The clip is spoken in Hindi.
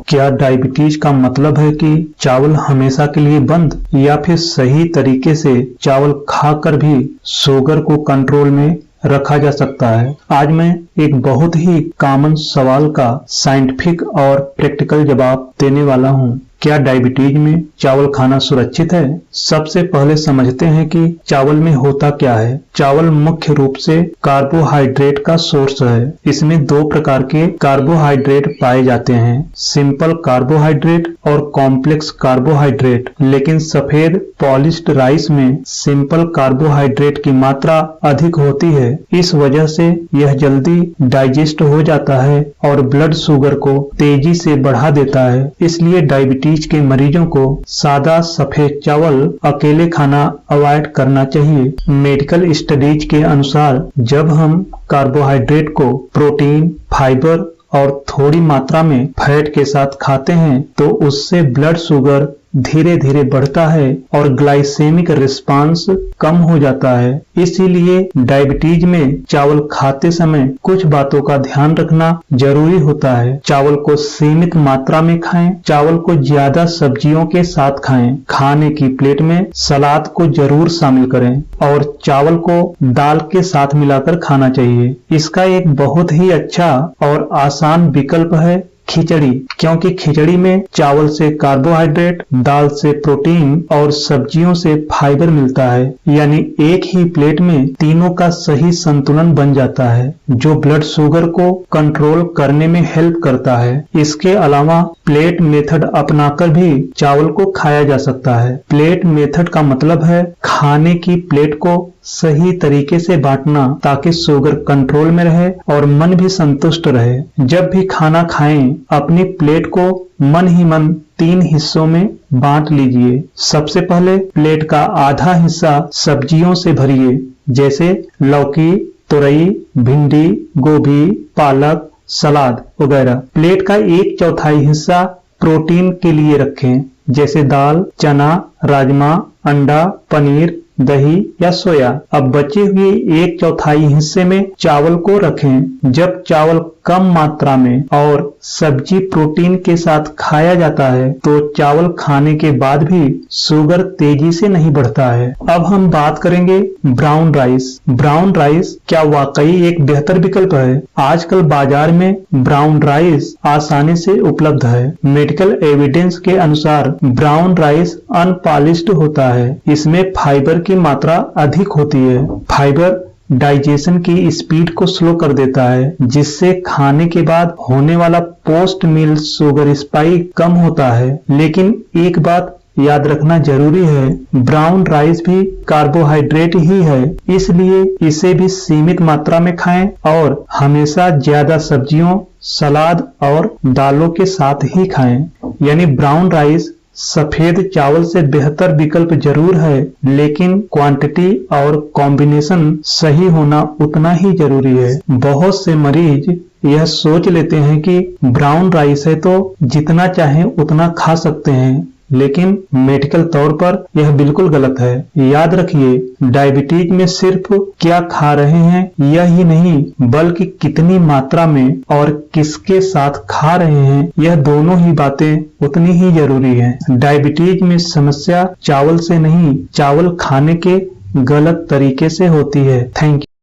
क्या डायबिटीज का मतलब है कि चावल हमेशा के लिए बंद, या फिर सही तरीके से चावल खाकर भी शुगर को कंट्रोल में रखा जा सकता है? आज मैं एक बहुत ही कॉमन सवाल का साइंटिफिक और प्रैक्टिकल जवाब देने वाला हूँ। क्या डायबिटीज में चावल खाना सुरक्षित है? सबसे पहले समझते हैं कि चावल में होता क्या है। चावल मुख्य रूप से कार्बोहाइड्रेट का सोर्स है। इसमें दो प्रकार के कार्बोहाइड्रेट पाए जाते हैं, सिंपल कार्बोहाइड्रेट और कॉम्प्लेक्स कार्बोहाइड्रेट। लेकिन सफेद पॉलिश्ड राइस में सिंपल कार्बोहाइड्रेट की मात्रा अधिक होती है। इस वजह से यह जल्दी डाइजेस्ट हो जाता है और ब्लड शुगर को तेजी से बढ़ा देता है। इसलिए डायबिटीज के मरीजों को सादा सफेद चावल अकेले खाना अवॉइड करना चाहिए। मेडिकल स्टडीज के अनुसार जब हम कार्बोहाइड्रेट को प्रोटीन, फाइबर और थोड़ी मात्रा में फैट के साथ खाते हैं तो उससे ब्लड शुगर धीरे धीरे बढ़ता है और ग्लाइसेमिक रिस्पांस कम हो जाता है। इसीलिए डायबिटीज में चावल खाते समय कुछ बातों का ध्यान रखना जरूरी होता है। चावल को सीमित मात्रा में खाएं। चावल को ज्यादा सब्जियों के साथ खाएं। खाने की प्लेट में सलाद को जरूर शामिल करें और चावल को दाल के साथ मिलाकर खाना चाहिए। इसका एक बहुत ही अच्छा और आसान विकल्प है खिचड़ी, क्योंकि खिचड़ी में चावल से कार्बोहाइड्रेट, दाल से प्रोटीन और सब्जियों से फाइबर मिलता है। यानी एक ही प्लेट में तीनों का सही संतुलन बन जाता है, जो ब्लड शुगर को कंट्रोल करने में हेल्प करता है। इसके अलावा प्लेट मेथड अपनाकर भी चावल को खाया जा सकता है। प्लेट मेथड का मतलब है खाने की प्लेट को सही तरीके से बांटना, ताकि शुगर कंट्रोल में रहे और मन भी संतुष्ट रहे। जब भी खाना खाएं, अपनी प्लेट को मन ही मन 3 हिस्सों में बांट लीजिए। सबसे पहले प्लेट का आधा हिस्सा सब्जियों से भरिए, जैसे लौकी, तुरई, भिंडी, गोभी, पालक, सलाद वगैरह। प्लेट का 1/4 हिस्सा प्रोटीन के लिए रखें, जैसे दाल, चना, राजमा, अंडा, पनीर, दही या सोया। अब बचे हुए 1/4 हिस्से में चावल को रखें। जब चावल कम मात्रा में और सब्जी प्रोटीन के साथ खाया जाता है तो चावल खाने के बाद भी शुगर तेजी से नहीं बढ़ता है। अब हम बात करेंगे ब्राउन राइस। ब्राउन राइस क्या वाकई एक बेहतर विकल्प है? आजकल बाजार में ब्राउन राइस आसानी से उपलब्ध है। मेडिकल एविडेंस के अनुसार ब्राउन राइस अनपॉलिश्ड होता है। इसमें फाइबर की मात्रा अधिक होती है। फाइबर डाइजेशन की स्पीड को स्लो कर देता है, जिससे खाने के बाद होने वाला पोस्ट मील शुगर स्पाइक कम होता है। लेकिन एक बात याद रखना जरूरी है, ब्राउन राइस भी कार्बोहाइड्रेट ही है, इसलिए इसे भी सीमित मात्रा में खाएं और हमेशा ज्यादा सब्जियों, सलाद और दालों के साथ ही खाएं। यानी ब्राउन राइस सफेद चावल से बेहतर विकल्प जरूर है, लेकिन क्वांटिटी और कॉम्बिनेशन सही होना उतना ही जरूरी है। बहुत से मरीज यह सोच लेते हैं कि ब्राउन राइस है तो जितना चाहें उतना खा सकते हैं, लेकिन मेडिकल तौर पर यह बिल्कुल गलत है। याद रखिए, डायबिटीज में सिर्फ क्या खा रहे हैं यह ही नहीं, बल्कि कितनी मात्रा में और किसके साथ खा रहे हैं, यह दोनों ही बातें उतनी ही जरूरी हैं। डायबिटीज में समस्या चावल से नहीं, चावल खाने के गलत तरीके से होती है। Thank you.